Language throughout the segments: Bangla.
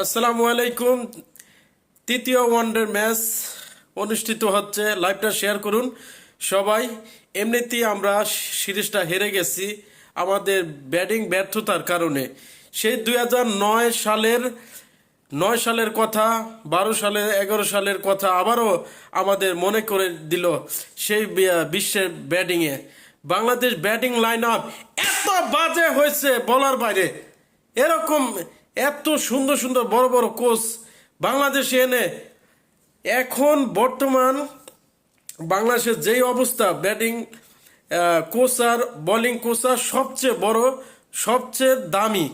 আসসালামু আলাইকুম। তৃতীয় ওয়ানডের ম্যাচ অনুষ্ঠিত হচ্ছে, লাইভটা শেয়ার করুন সবাই। এমনিতেই আমরা সিরিজটা হেরে গেছি আমাদের ব্যাটিং ব্যর্থতার কারণে। সেই 2009 সালের কথা, 12 সালে, 11 সালের কথা আবারও আমাদের মনে করে দিল। সেই বিশ্বের ব্যাটিংয়ে বাংলাদেশ ব্যাটিং লাইন আপ এত বাজে হয়েছে বলার বাইরে। এরকম এত সুন্দর সুন্দর বড় বড় কোচ বাংলাদেশে এনে এখন বর্তমান বাংলাদেশের যেই অবস্থা, ব্যাটিং কোচ আর বোলিং কোচ আর সবচেয়ে বড়, সবচেয়ে দামি,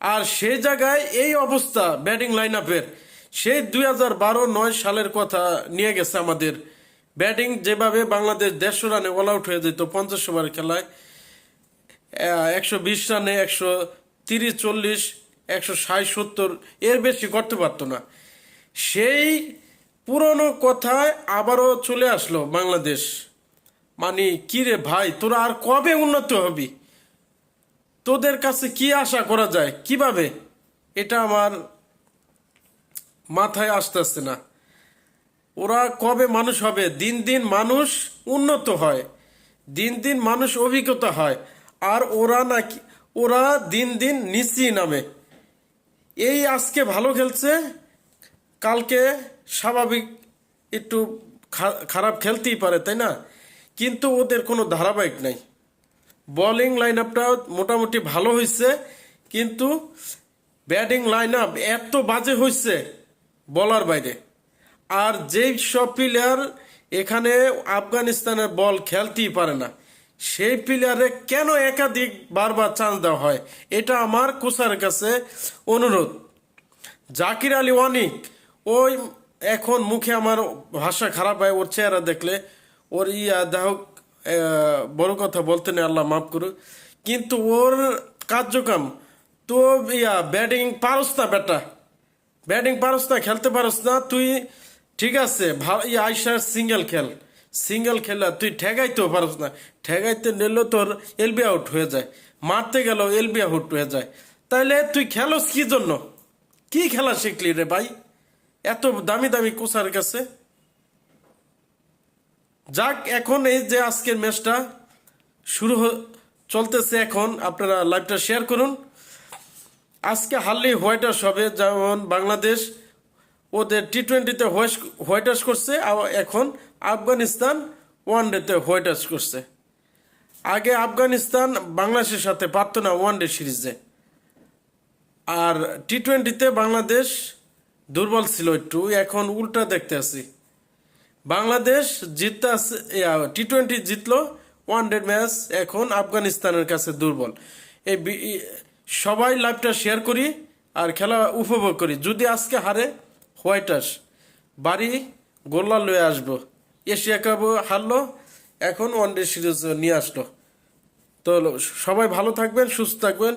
আর সেই জায়গায় এই অবস্থা ব্যাটিং লাইন আপের। সেই 2012-9 সালের কথা নিয়ে গেছে আমাদের ব্যাটিং। যেভাবে বাংলাদেশ 150 রানে অল আউট হয়ে যেত 50 ওভার খেলায়, 120 রানে 130-40, 160-70 এর বেশি করতে পারতো না। সেই পুরনো কথায় আবারও চলে আসলো বাংলাদেশ। মানে কি রে ভাই, তোরা আর কবে উন্নত হবি? তোদের কাছে কি আশা করা যায় কিভাবে? এটা আমার মাথায় আসতেছে না। ওরা কবে মানুষ হবে? দিন দিন মানুষ উন্নত হয়, দিন দিন মানুষ অভিজ্ঞতা হয়, আর ওরা দিন দিন নিচেই নামে। এই আজকে ভালো খেলছে, কালকে স্বাভাবিক একটু খারাপ খেলতেই পারে, তাই না? কিন্তু ওদের কোনো ধারাবাহিক নাই। বোলিং লাইন আপটা মোটামুটি ভালো হয়েছে, কিন্তু ব্যাটিং লাইন আপ এত বাজে হয়েছে বলার বাইরে। আর যেই সব প্লেয়ার এখানে আফগানিস্তানের বল খেলতেই পারে না, সেই প্লেয়ারে কেন একাধিক বারবার চান্স দেওয়া হয়? এটা আমার কোচের কাছে অনুরোধ। জাকির আলী ওয়ানিক, ওই এখন মুখে আমার ভাষা খারাপ হয় ওর চেহারা দেখলে, ওর দেহ বড় কথা বলতে নেই, আল্লাহ মাফ করুক, কিন্তু ওর কার্যক্রম তো ব্যাটিং পারস না বেটা, ব্যাটিং পারস না, খেলতে পারস না তুই। ঠিক আছে, আইসার সিঙ্গেল খেলা তুই ঠেকাইতেও পারস না, ঠেকাইতে নিলেও তোর এলবি আউট হয়ে যায়, মারতে গেলেও এলবি আউট হয়ে যায়। তাইলে তুই খেলোস কি জন্য? কি খেলা শিখলি রে ভাই এত দামি দামি কোচার কাছে? যাক, এখন এই যে আজকের ম্যাচটা চলতেছে, এখন আপনারা লাইভটা শেয়ার করুন। আজকে হারলেই হোয়াইট ওয়াশ হবে, যেমন বাংলাদেশ ওদের টি-20-তে হোয়াইট ওয়াশ করছে, এখন আফগানিস্তান ওয়ানডেতে হোয়াইট ওয়াশ করছে। আগে আফগানিস্তান বাংলাদেশের সাথে পারত না ওয়ানডে সিরিজে, আর টি-20-তে বাংলাদেশ দুর্বল ছিল একটু, এখন উল্টা দেখতে আছি। বাংলাদেশ জিততে আছে, টি-20 জিতলো, ওয়ানডে ম্যাচ এখন আফগানিস্তানের কাছে দুর্বল। এই সবাই লাইভটা শেয়ার করি আর খেলা উপভোগ করি। যদি আজকে হারে হোয়াইট ওয়াশ, বাড়ি গোল্লা লয়ে আসবো। এশিয়া কাপ হারলো, এখন ওয়ানডে সিরিজ নিয়ে আসলো। তো সবাই ভালো থাকবেন, সুস্থ থাকবেন।